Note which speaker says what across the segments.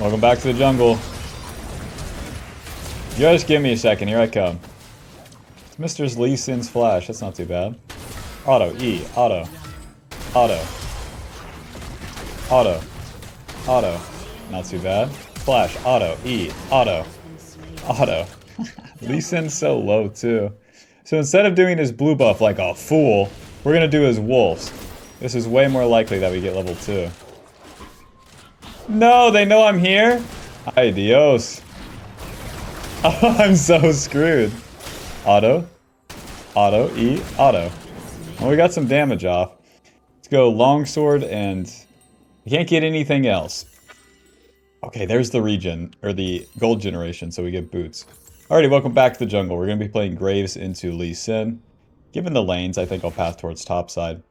Speaker 1: Welcome back to the jungle. Just give me a second, here I come. It's Mr. Lee Sin's flash, that's not too bad. Auto, E, auto. Auto. Auto. Auto. Not too bad. Flash, auto, E, auto. Auto. Lee Sin's so low too. So instead of doing his blue buff like a fool, we're gonna do his wolves. This is way more likely that we get level 2. No, they know I'm here? Adios. Oh, I'm so screwed. Auto. Auto. E. Auto. Well, we got some damage off. Let's go longsword and... I can't get anything else. Okay, there's the regen, or the gold generation, so we get boots. Alrighty, welcome back to the jungle. We're going to be playing Graves into Lee Sin. Given the lanes, I think I'll path towards topside.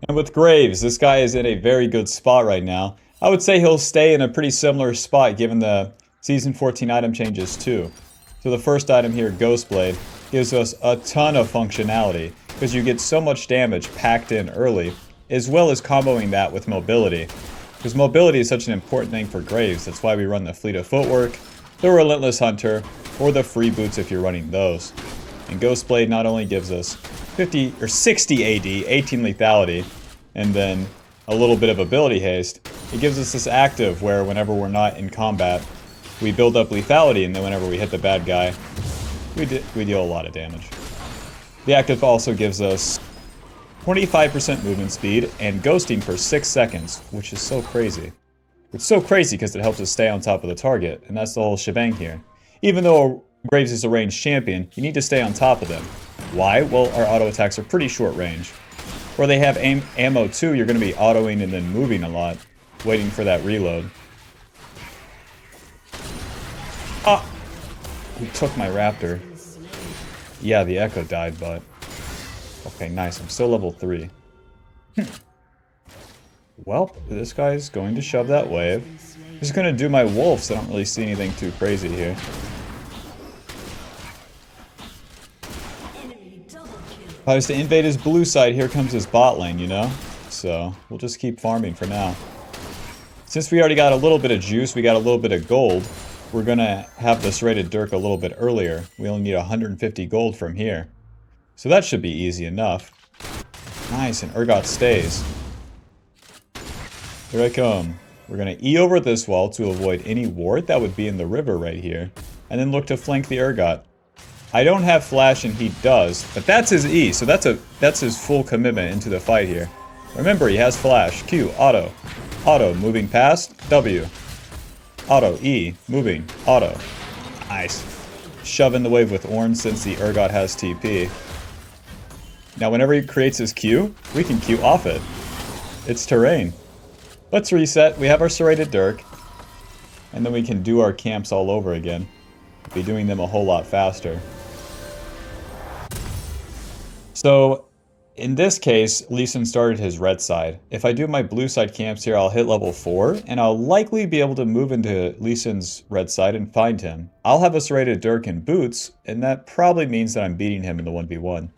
Speaker 1: And with Graves, this guy is in a very good spot right now. I would say he'll stay in a pretty similar spot given the Season 14 item changes too. So the first item here, Ghost Blade, gives us a ton of functionality because you get so much damage packed in early, as well as comboing that with mobility. Because mobility is such an important thing for Graves, that's why we run the Fleet of Footwork, the Relentless Hunter, or the free boots if you're running those. And Ghost Blade not only gives us 50 or 60 AD, 18 lethality, and then a little bit of ability haste, it gives us this active where whenever we're not in combat, we build up lethality, and then whenever we hit the bad guy, we deal a lot of damage. The active also gives us 25% movement speed and ghosting for 6 seconds, which is so crazy. It's so crazy because it helps us stay on top of the target, and that's the whole shebang here. Even though Graves is a ranged champion, you need to stay on top of them. Why? Well, our auto attacks are pretty short range. Where they have ammo too, you're going to be autoing and then moving a lot, waiting for that reload. Ah! He took my raptor. Yeah, the echo died, but... Okay, nice. I'm still level 3. Well, this guy's going to shove that wave. Just going to do my wolves. I don't really see anything too crazy here. If I was to invade his blue side, here comes his bot lane, you know? So, we'll just keep farming for now. Since we already got a little bit of juice, we got a little bit of gold, we're gonna have this rated Dirk a little bit earlier. We only need 150 gold from here. So that should be easy enough. Nice, and Urgot stays. Here I come. We're gonna E over this wall to avoid any ward that would be in the river right here. And then look to flank the Urgot. I don't have flash and he does, but that's his E, so that's his full commitment into the fight here. Remember, he has flash. Q, auto. Auto, moving past. W. Auto, E, moving. Auto. Nice. Shoving the wave with Ornn since the Urgot has TP. Now whenever he creates his Q, we can Q off it. It's terrain. Let's reset. We have our serrated Dirk. And then we can do our camps all over again. Be doing them a whole lot faster. So, in this case, Lee Sin started his red side. If I do my blue side camps here, I'll hit level 4, and I'll likely be able to move into Lee Sin's red side and find him. I'll have a serrated Dirk and boots, and that probably means that I'm beating him in the 1v1.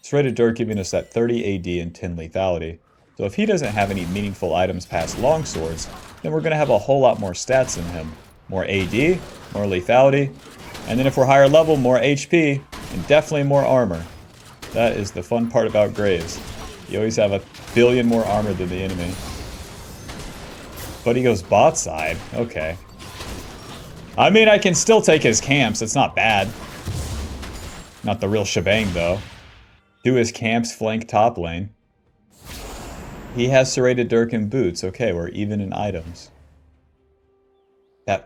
Speaker 1: Serrated Dirk giving us that 30 AD and 10 lethality. So if he doesn't have any meaningful items past longswords, then we're going to have a whole lot more stats than him. More AD, more lethality, and then if we're higher level, more HP, and definitely more armor. That is the fun part about Graves. You always have a billion more armor than the enemy. But he goes bot side. Okay. I mean, I can still take his camps. It's not bad. Not the real shebang, though. Do his camps flank top lane. He has serrated Dirk and boots. Okay, we're even in items.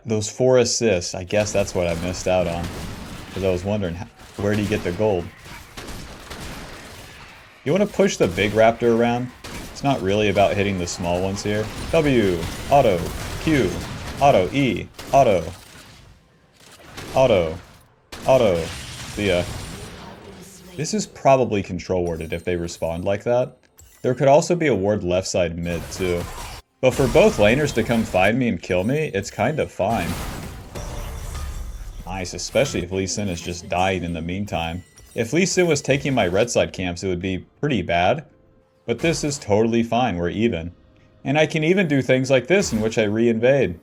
Speaker 1: Those 4 assists, I guess that's what I missed out on. Because I was wondering, where do you get the gold? You want to push the big raptor around? It's not really about hitting the small ones here. W, auto, Q, auto, E, auto, auto, auto. See ya. This is probably control warded if they respond like that. There could also be a ward left side mid too. But for both laners to come find me and kill me, it's kind of fine. Nice, especially if Lee Sin is just dying in the meantime. If Lee Sin was taking my red side camps, it would be pretty bad. But this is totally fine, we're even. And I can even do things like this in which I re-invade.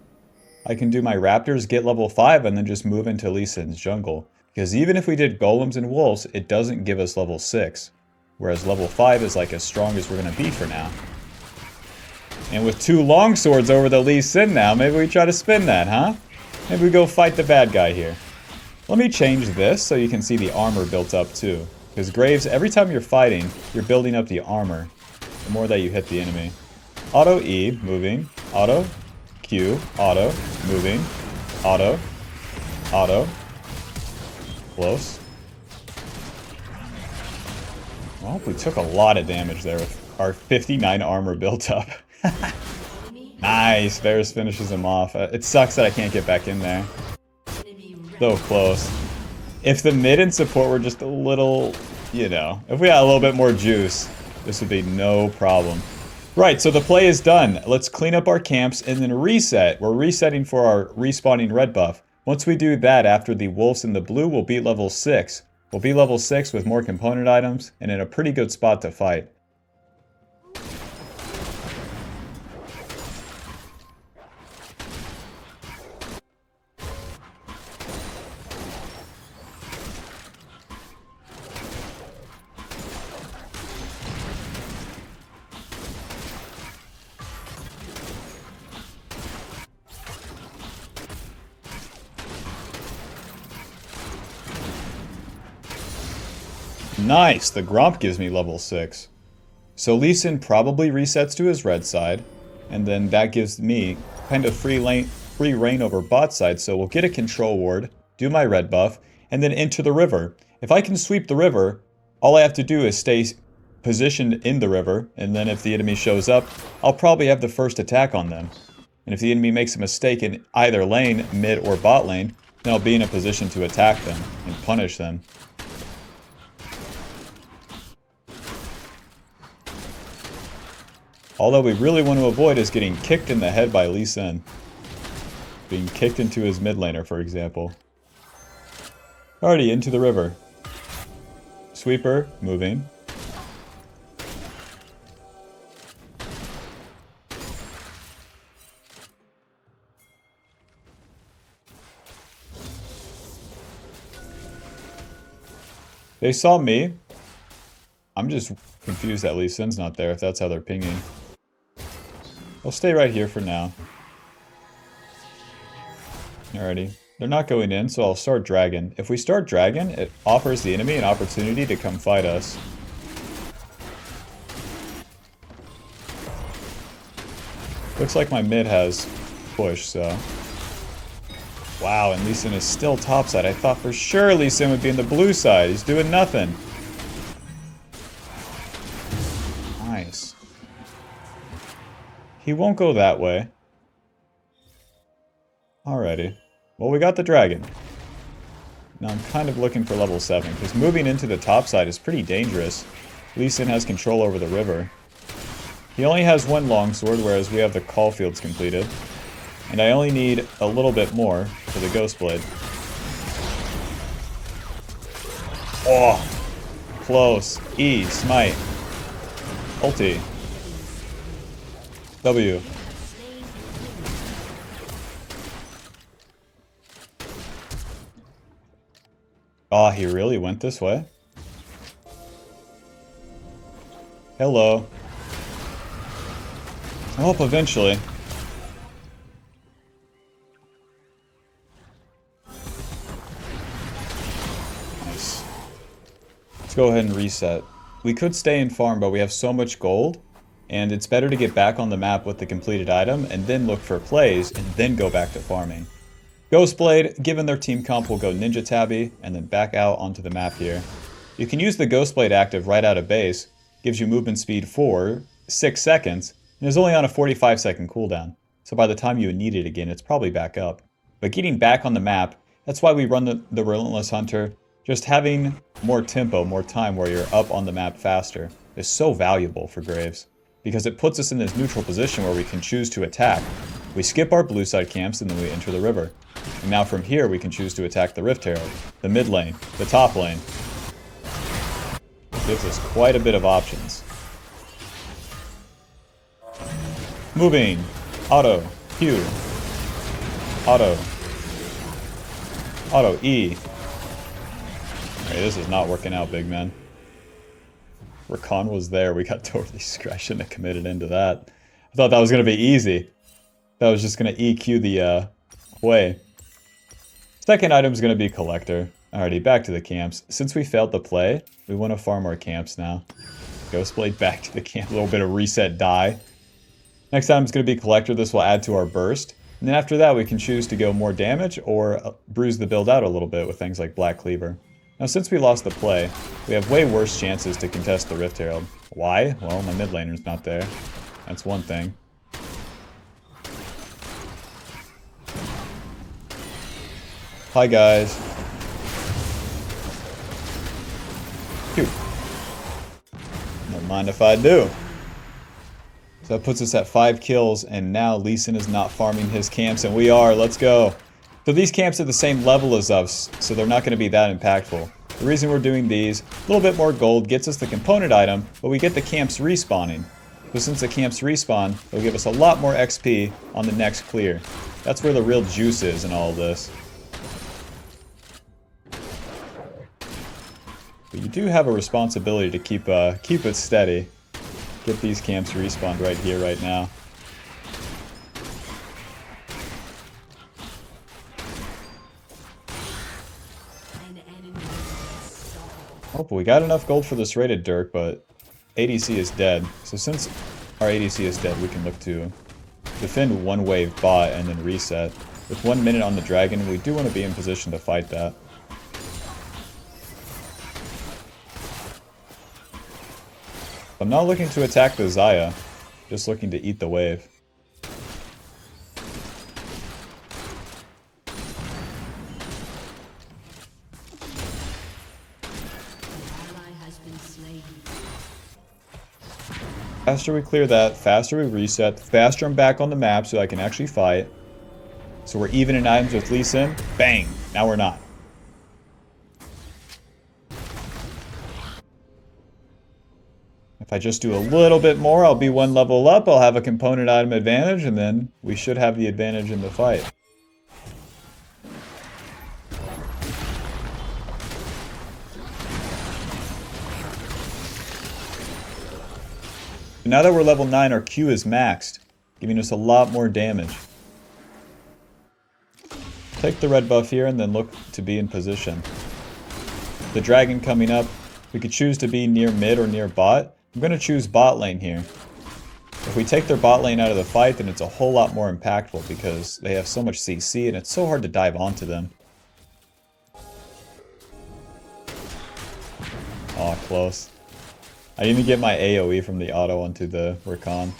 Speaker 1: I can do my Raptors, get level 5, and then just move into Lee Sin's jungle. Because even if we did Golems and Wolves, it doesn't give us level 6. Whereas level 5 is like as strong as we're going to be for now. And with 2 longswords over the Lee Sin now, maybe we try to spin that, huh? Maybe we go fight the bad guy here. Let me change this so you can see the armor built up too. Because Graves, every time you're fighting, you're building up the armor. The more that you hit the enemy. Auto E, moving. Auto. Q. Auto. Moving. Auto. Auto. Close. Well, we took a lot of damage there with our 59 armor built up. Nice. Varus finishes him off. It sucks that I can't get back in there. So close. If the mid and support were just a little, you know, if we had a little bit more juice, this would be no problem. Right, so the play is done. Let's clean up our camps and then reset. We're resetting for our respawning red buff. Once we do that, after the wolves in the blue, we'll be level 6. We'll be level 6 with more component items and in a pretty good spot to fight. Nice! The Gromp gives me level 6. So Lee Sin probably resets to his red side, and then that gives me kind of free reign over bot side, so we'll get a control ward, do my red buff, and then enter the river. If I can sweep the river, all I have to do is stay positioned in the river, and then if the enemy shows up, I'll probably have the first attack on them. And if the enemy makes a mistake in either lane, mid or bot lane, then I'll be in a position to attack them and punish them. All that we really want to avoid is getting kicked in the head by Lee Sin. Being kicked into his mid laner, for example. Alrighty, into the river. Sweeper, moving. They saw me. I'm just confused that Lee Sin's not there, if that's how they're pinging. I'll stay right here for now. Alrighty. They're not going in, so I'll start Dragon. If we start Dragon, it offers the enemy an opportunity to come fight us. Looks like my mid has push, so... Wow, and Lee Sin is still topside. I thought for sure Lee Sin would be in the blue side. He's doing nothing. Nice. He won't go that way. Alrighty. Well, we got the dragon. Now I'm kind of looking for level 7, because moving into the top side is pretty dangerous. Lee Sin has control over the river. He only has 1 longsword, whereas we have the Caulfields completed. And I only need a little bit more for the Ghost Blade. Oh! Close. E, smite. Ulti. W. Oh, he really went this way? Hello. I hope eventually. Nice. Let's go ahead and reset. We could stay and farm, but we have so much gold, and it's better to get back on the map with the completed item, and then look for plays, and then go back to farming. Ghostblade, given their team comp, will go Ninja Tabby, and then back out onto the map here. You can use the Ghostblade active right out of base, gives you movement speed for 6 seconds, and is only on a 45-second cooldown, so by the time you need it again, it's probably back up. But getting back on the map, that's why we run the Relentless Hunter. Just having more tempo, more time where you're up on the map faster is so valuable for Graves, because it puts us in this neutral position where we can choose to attack. We skip our blue side camps and then we enter the river. And now from here we can choose to attack the Rift Herald, the mid lane, the top lane. It gives us quite a bit of options. Moving. Auto. Q. Auto. Auto, E. Okay, this is not working out, big man. Rakan was there. We got totally screwed. I shouldn't have committed into that. I thought that was going to be easy. That was just going to EQ the Hui. Second item is going to be Collector. Alrighty, back to the camps. Since we failed the play, we want to farm our camps now. Ghostblade back to the camp. A little bit of reset die. Next item is going to be Collector. This will add to our burst. And then after that, we can choose to go more damage or bruise the build out a little bit with things like Black Cleaver. Now, since we lost the play, we have way worse chances to contest the Rift Herald. Why? Well, my mid laner's not there. That's one thing. Hi, guys. Phew. Don't mind if I do. So that puts us at 5 kills, and now Lee Sin is not farming his camps, and we are. Let's go. So these camps are the same level as us, so they're not going to be that impactful. The reason we're doing these, a little bit more gold gets us the component item, but we get the camps respawning. So since the camps respawn, it'll give us a lot more XP on the next clear. That's where the real juice is in all of this. But you do have a responsibility to keep it steady. Get these camps respawned right here, right now. Oh, but we got enough gold for this rated Dirk, but ADC is dead. So since our ADC is dead, we can look to defend one wave bot and then reset. With 1 minute on the dragon, we do want to be in position to fight that. I'm not looking to attack the Xayah, just looking to eat the wave. Faster we clear that, faster we reset, faster I'm back on the map so I can actually fight. So we're even in items with Lee Sin. Bang! Now we're not. If I just do a little bit more, I'll be 1 level up, I'll have a component item advantage, and then we should have the advantage in the fight. Now that we're level 9, our Q is maxed, giving us a lot more damage. Take the red buff here and then look to be in position. The dragon coming up, we could choose to be near mid or near bot. I'm going to choose bot lane here. If we take their bot lane out of the fight, then it's a whole lot more impactful because they have so much CC and it's so hard to dive onto them. Aw, close. I didn't even get my AoE from the auto onto the Rakan.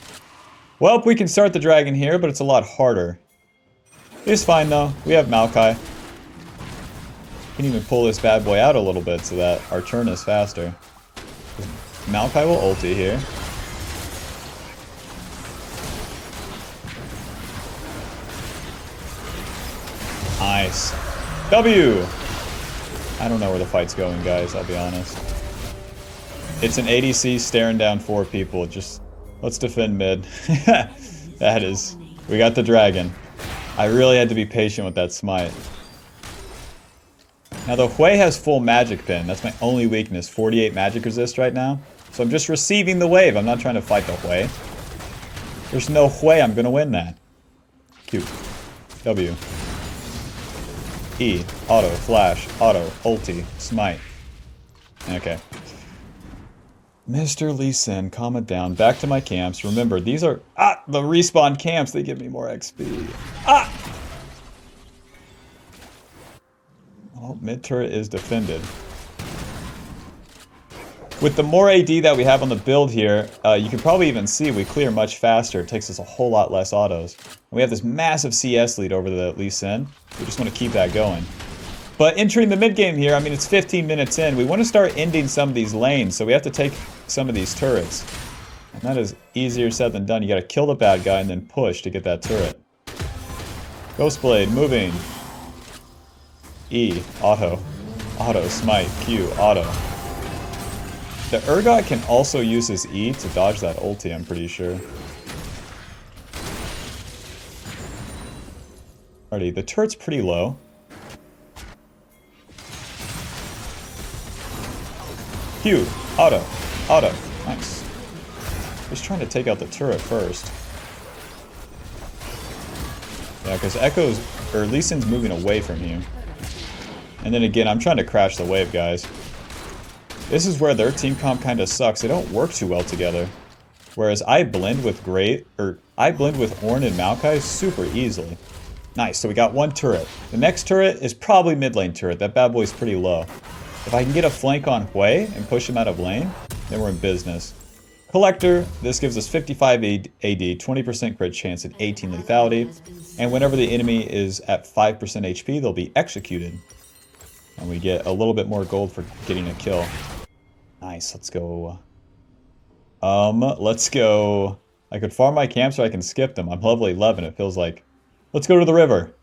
Speaker 1: Well, we can start the dragon here, but it's a lot harder. It's fine though. We have Maokai. We can even pull this bad boy out a little bit so that our turn is faster. Maokai will ulti here. Nice. W! I don't know where the fight's going, guys, I'll be honest. It's an ADC staring down 4 people. Just, let's defend mid. That is... We got the dragon. I really had to be patient with that smite. Now the Hui has full magic pin. That's my only weakness. 48 magic resist right now. So I'm just receiving the wave. I'm not trying to fight the Hui. There's no Hui. I'm going to win that. Q. W. E. Auto. Flash. Auto. Ulti. Smite. Okay. Mr. Lee Sin, calm it down. Back to my camps. Remember, these are... the respawn camps. They give me more XP. Oh, mid turret is defended. With the more AD that we have on the build here, you can probably even see we clear much faster. It takes us a whole lot less autos. And we have this massive CS lead over the Lee Sin. We just want to keep that going. But entering the mid game here, I mean, it's 15 minutes in. We want to start ending some of these lanes, so we have to take some of these turrets. And that is easier said than done. You got to kill the bad guy and then push to get that turret. Ghostblade, moving. E, auto. Auto, smite, Q, auto. The Urgot can also use his E to dodge that ulti, I'm pretty sure. Alrighty, the turret's pretty low. Q, auto, auto, nice. Just trying to take out the turret first. Yeah, because Echo's, or Lee Sin's moving away from you. And then again, I'm trying to crash the wave, guys. This is where their team comp kind of sucks. They don't work too well together. Whereas I blend with I blend with Ornn and Maokai super easily. Nice, so we got one turret. The next turret is probably mid lane turret. That bad boy's pretty low. If I can get a flank on Hui and push him out of lane, then we're in business. Collector, this gives us 55 AD, 20% crit chance, and 18 lethality. And whenever the enemy is at 5% HP, they'll be executed. And we get a little bit more gold for getting a kill. Nice, let's go. Let's go. I could farm my camps or I can skip them. I'm level 11, it feels like. Let's go to the river.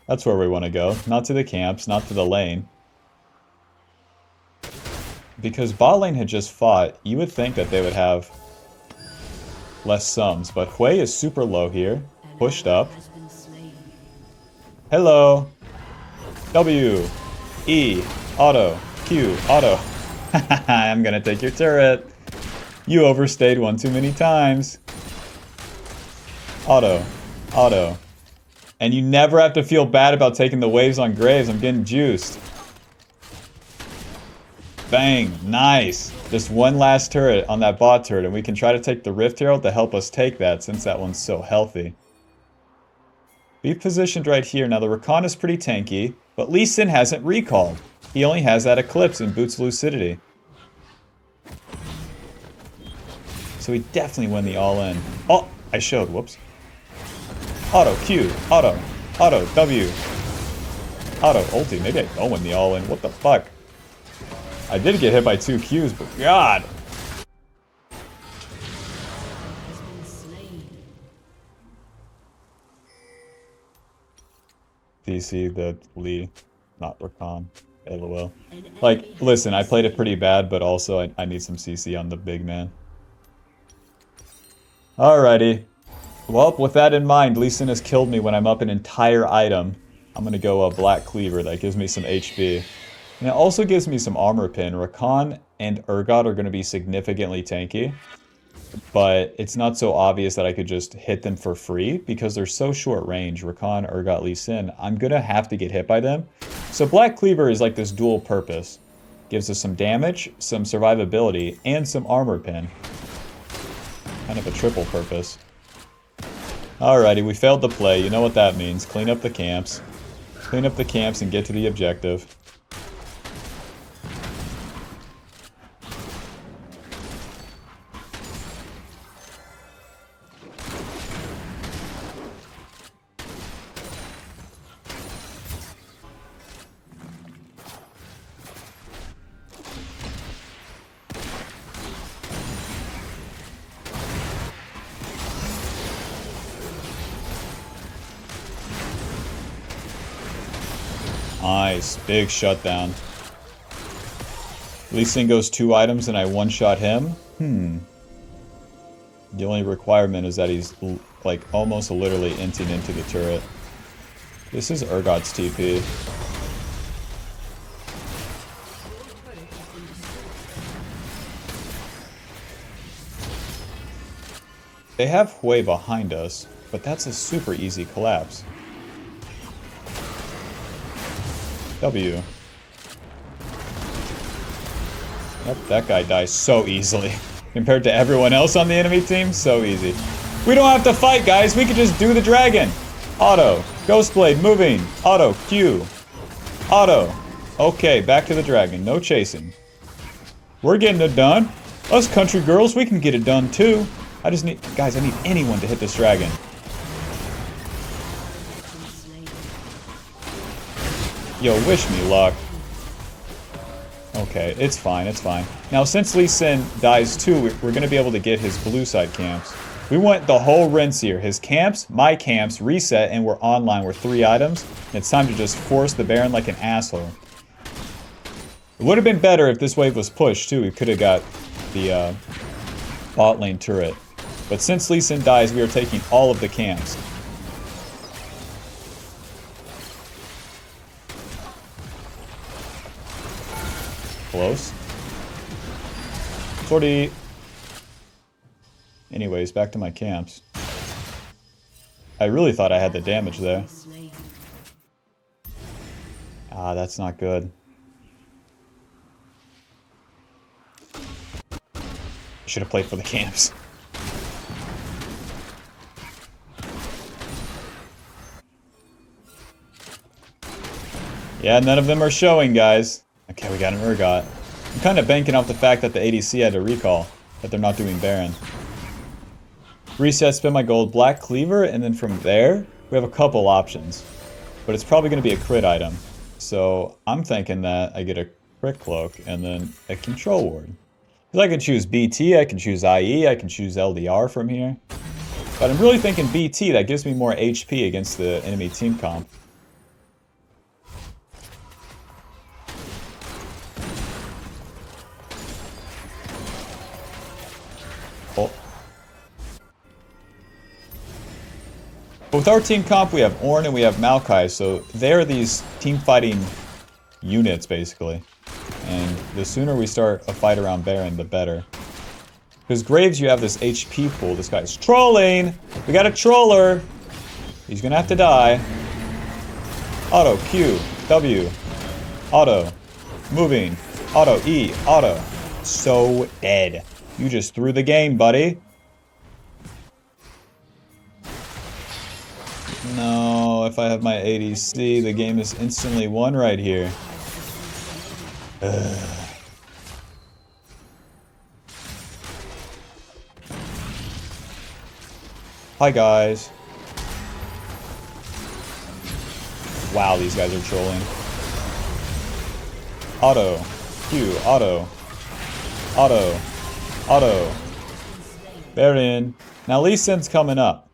Speaker 1: That's where we want to go. Not to the camps, not to the lane. Because bot lane had just fought, you would think that they would have less sums. But Hui is super low here. Pushed up. Hello. W. E. Auto. Q. Auto. I'm gonna take your turret. You overstayed one too many times. Auto. Auto. And you never have to feel bad about taking the waves on Graves. I'm getting juiced. Bang. Nice. Just one last turret on that bot turret. And we can try to take the Rift Herald to help us take that since that one's so healthy. Be positioned right here. Now the Rakan is pretty tanky. But Lee Sin hasn't recalled. He only has that Eclipse and Boots Lucidity. So we definitely win the all-in. Oh, I showed. Whoops. Auto, Q, auto, auto, W, auto, ulti. Maybe I don't win the all-in. What the fuck? I did get hit by 2 Qs, but God. DC the Lee, not Rakan. LOL. Like, listen, I played it pretty bad, but also I need some CC on the big man. Alrighty. Well, with that in mind, Lee Sin has killed me when I'm up an entire item. I'm gonna go a Black Cleaver. That gives me some HP. And it also gives me some armor pin. Rakan and Urgot are gonna be significantly tanky. But it's not so obvious that I could just hit them for free because they're so short range. Rakan, Urgot, Lee Sin. I'm gonna have to get hit by them. So Black Cleaver is like this dual purpose. Gives us some damage, some survivability, and some armor pin. Kind of a triple purpose. Alrighty, we failed the play. You know what that means. Clean up the camps. Clean up the camps and get to the objective. Nice. Big shutdown. Lee Sin goes 2 items and I one-shot him? The only requirement is that he's, like, almost literally inting into the turret. This is Urgot's TP. They have Hui behind us, but that's a super easy collapse. W. Yep, that guy dies so easily. Compared to everyone else on the enemy team, so easy. We don't have to fight, guys. We can just do the dragon. Auto. Ghostblade moving. Auto. Q. Auto. Okay, back to the dragon. No chasing. We're getting it done. Us country girls, we can get it done too. I just need... Guys, I need anyone to hit this dragon. Yo, wish me luck. Okay, it's fine, it's fine. Now, since Lee Sin dies too, we're going to be able to get his blue side camps. We want the whole rinse here. His camps, my camps, reset, and we're online. We're 3 items. And it's time to just force the Baron like an asshole. It would have been better if this wave was pushed too. We could have got the bot lane turret. But since Lee Sin dies, we are taking all of the camps. close. Sortie. Anyways, back to my camps. I really thought I had the damage there. Ah, that's not good. Should have played for the camps. Yeah, none of them are showing, guys. Okay, we got an Urgot. I'm kind of banking off the fact that the ADC had a recall, that they're not doing Baron. Reset, spin my gold, Black Cleaver, and then from there, we have a couple options. But it's probably going to be a crit item. So I'm thinking that I get a crit cloak and then a control ward. Because I can choose BT, I can choose IE, I can choose LDR from here. But I'm really thinking BT, that gives me more HP against the enemy team comp. Oh. But with our team comp, we have Ornn and we have Maokai, so they're these team fighting units, basically. And the sooner we start a fight around Baron, the better. Because Graves, you have this HP pool. This guy's trolling! We got a troller! He's gonna have to die. Auto, Q, W, auto, moving, auto, E, auto. So dead. You just threw the game, buddy. No, if I have my ADC, the game is instantly won right here. Ugh. Hi, guys. Wow, these guys are trolling. Auto. Q. Auto. Auto. Auto. Baron. Now Lee Sin's coming up.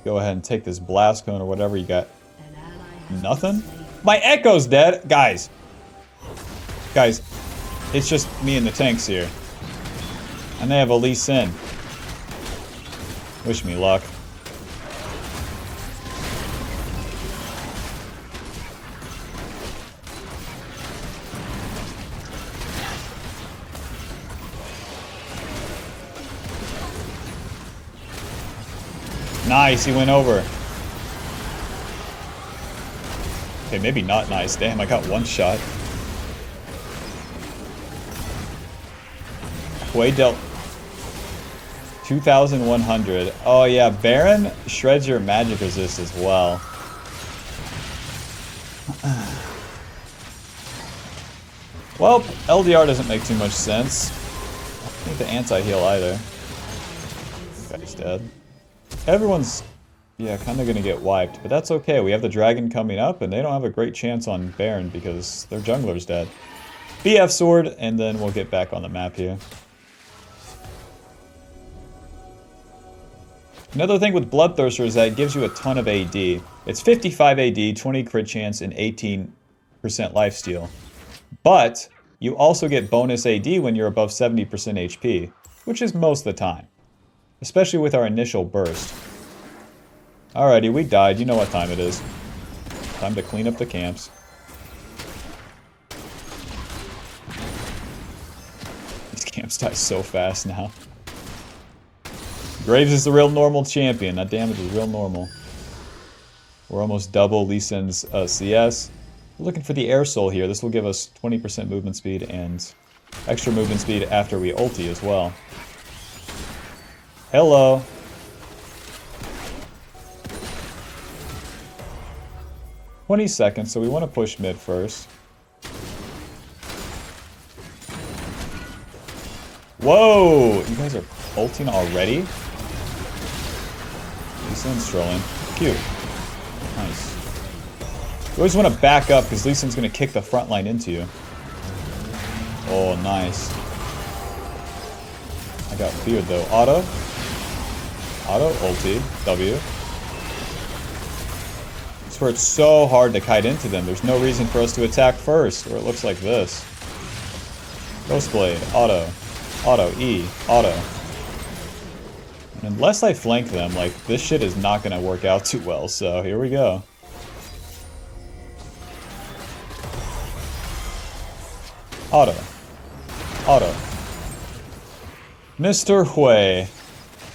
Speaker 1: Go ahead and take this blast cone or whatever you got. Nothing? My Echo's dead! Guys. Guys. It's just me and the tanks here. And they have a Lee Sin. Wish me luck. Nice, he went over. Okay, maybe not nice. Damn, I got one shot. Wade dealt 2,100. Oh yeah, Baron shreds your magic resist as well. Well, LDR doesn't make too much sense. I don't think the anti-heal either. Guy's dead. Everyone's, yeah, kind of going to get wiped, but that's okay. We have the dragon coming up, and they don't have a great chance on Baron because their jungler's dead. BF sword, and then we'll get back on the map here. Another thing with Bloodthirster is that it gives you a ton of AD. It's 55 AD, 20 crit chance, and 18% lifesteal. But you also get bonus AD when you're above 70% HP, which is most of the time. Especially with our initial burst. Alrighty, we died. You know what time it is. Time to clean up the camps. These camps die so fast now. Graves is the real normal champion. That damage is real normal. We're almost double Lee Sin's CS. We're looking for the Air Soul here. This will give us 20% movement speed and extra movement speed after we ulti as well. Hello. "20 seconds, so we want to push mid first. Whoa! You guys are ulting already? Lee Sin's trolling. Cute. Nice. You always want to back up because Lee Sin's going to kick the front line into you. Oh, nice. I got feared though. Auto. Auto, ulti, W. That's where it's so hard to kite into them. There's no reason for us to attack first, or it looks like this. Ghostblade, auto, auto, E, auto. And unless I flank them, like, this shit is not gonna work out too well, so here we go. Auto. Auto. Mr. Hui.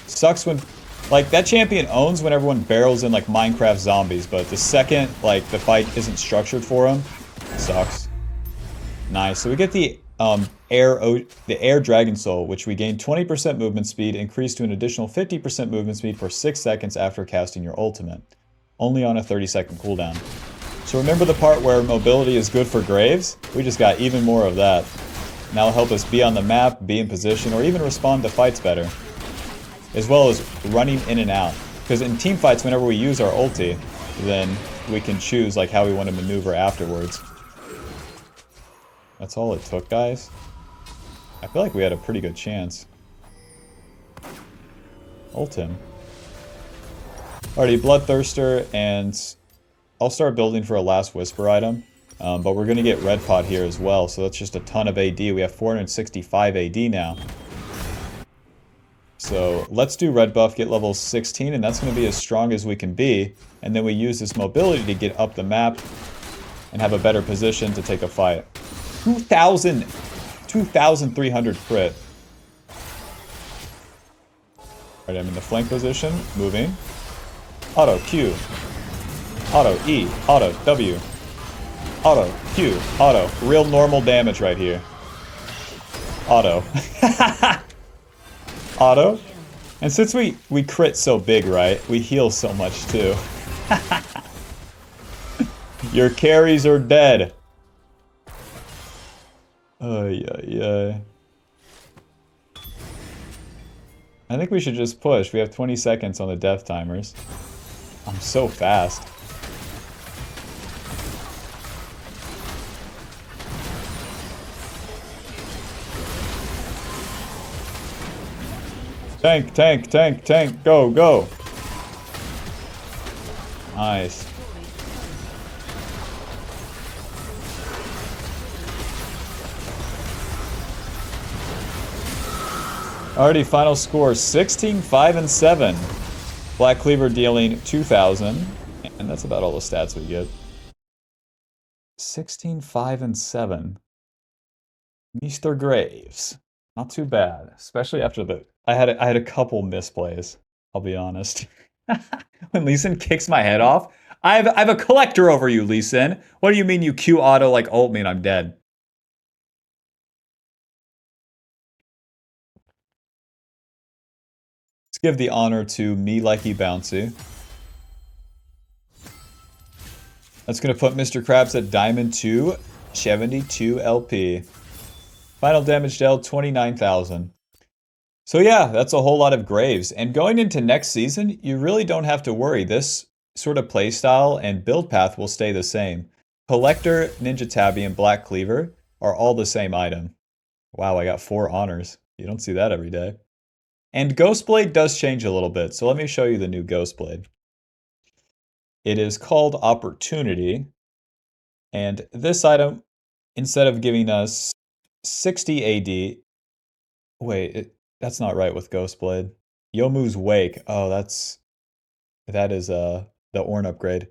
Speaker 1: Sucks when... Like, that champion owns when everyone barrels in, like, Minecraft zombies, but the second, like, the fight isn't structured for him, sucks. Nice. So we get the air Dragon Soul, which we gain 20% movement speed, increased to an additional 50% movement speed for 6 seconds after casting your ultimate. Only on a 30-second cooldown. So remember the part where mobility is good for Graves? We just got even more of that. Now it'll help us be on the map, be in position, or even respond to fights better. As well as running in and out. Because in team fights, whenever we use our ulti, then we can choose like how we want to maneuver afterwards. That's all it took, guys. I feel like we had a pretty good chance. Ult him. Alrighty, Bloodthirster, and I'll start building for a last Whisper item. But we're going to get Red Pot here as well, so that's just a ton of AD. We have 465 AD now. So let's do Red Buff, get level 16, and that's going to be as strong as we can be. And then we use this mobility to get up the map and have a better position to take a fight. 2,300 crit. Alright, I'm in the flank position, moving. Auto Q. Auto E. Auto W. Auto Q. Auto. Real normal damage right here. Auto. Auto. And since we crit so big, right, we heal so much too. Your carries are dead. Yeah. I think we should just push. We have 20 seconds on the death timers. I'm so fast. Tank, tank, tank, tank. Go, go. Nice. Alrighty, final score 16, 5, and 7. Black Cleaver dealing 2,000. And that's about all the stats we get. 16, 5, and 7. Mr. Graves. Not too bad. Especially after the... I had a couple misplays, I'll be honest. When Lee Sin kicks my head off, I have a collector over you, Lee Sin. What do you mean you Q auto like ult me and I'm dead? Let's give the honor to Me Likey Bouncy. That's going to put Mr. Krabs at Diamond 2, 72 LP. Final damage dealt, 29,000. So yeah, that's a whole lot of Graves. And going into next season, you really don't have to worry. This sort of playstyle and build path will stay the same. Collector, Ninja Tabby, and Black Cleaver are all the same item. Wow, I got 4 honors. You don't see that every day. And Ghostblade does change a little bit, so let me show you the new Ghostblade. It is called Opportunity, and this item, instead of giving us 60 AD, wait, that's not right with Ghostblade. Yomu's Wake, oh, that is the Ornn upgrade.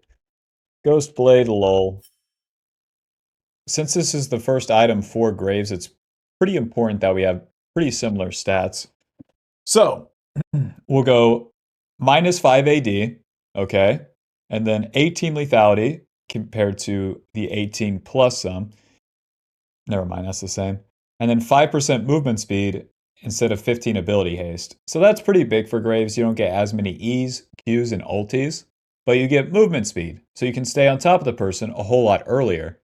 Speaker 1: Ghostblade, lol. Since this is the first item for Graves, it's pretty important that we have pretty similar stats. So, we'll go minus 5 AD, okay? And then 18 lethality compared to the 18 plus some. Never mind, that's the same. And then 5% movement speed instead of 15 ability haste. So that's pretty big for Graves. You don't get as many E's, Q's, and ultis, but you get movement speed. So you can stay on top of the person a whole lot earlier.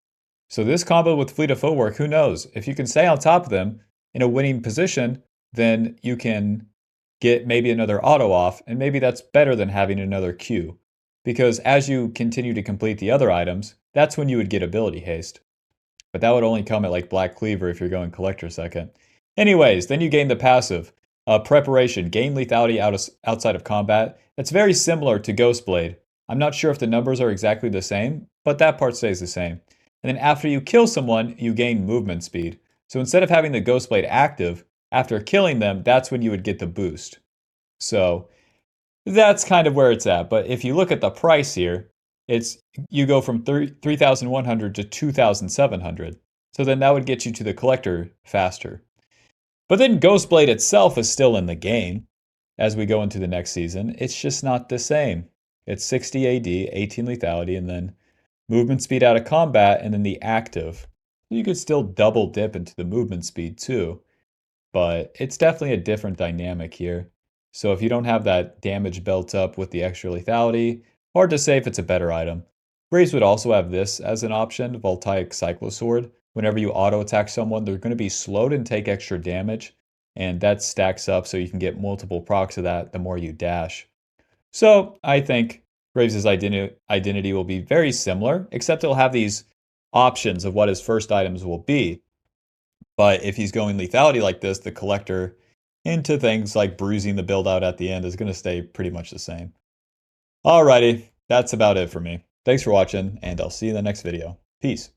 Speaker 1: So this combo with Fleet of Footwork, who knows? If you can stay on top of them in a winning position, then you can get maybe another auto off, and maybe that's better than having another Q. Because as you continue to complete the other items, that's when you would get ability haste. But that would only come at like Black Cleaver if you're going Collector second. Anyways, then you gain the passive. Preparation, gain lethality outside of combat. That's very similar to Ghostblade. I'm not sure if the numbers are exactly the same, but that part stays the same. And then after you kill someone, you gain movement speed. So instead of having the Ghostblade active, after killing them, that's when you would get the boost. So that's kind of where it's at. But if you look at the price here, you go from 3,100 to 2,700. So then that would get you to the collector faster. But then Ghostblade itself is still in the game as we go into the next season. It's just not the same. It's 60 AD, 18 lethality, and then movement speed out of combat, and then the active. You could still double dip into the movement speed too, but it's definitely a different dynamic here. So if you don't have that damage built up with the extra lethality, hard to say if it's a better item. Graves would also have this as an option, Voltaic Cyclosword. Whenever you auto attack someone, they're going to be slowed and take extra damage, and that stacks up so you can get multiple procs of that the more you dash. So I think Graves' identity will be very similar, except he'll have these options of what his first items will be. But if he's going lethality like this, the collector into things like bruising the build out at the end is going to stay pretty much the same. Alrighty, that's about it for me. Thanks for watching, and I'll see you in the next video. Peace.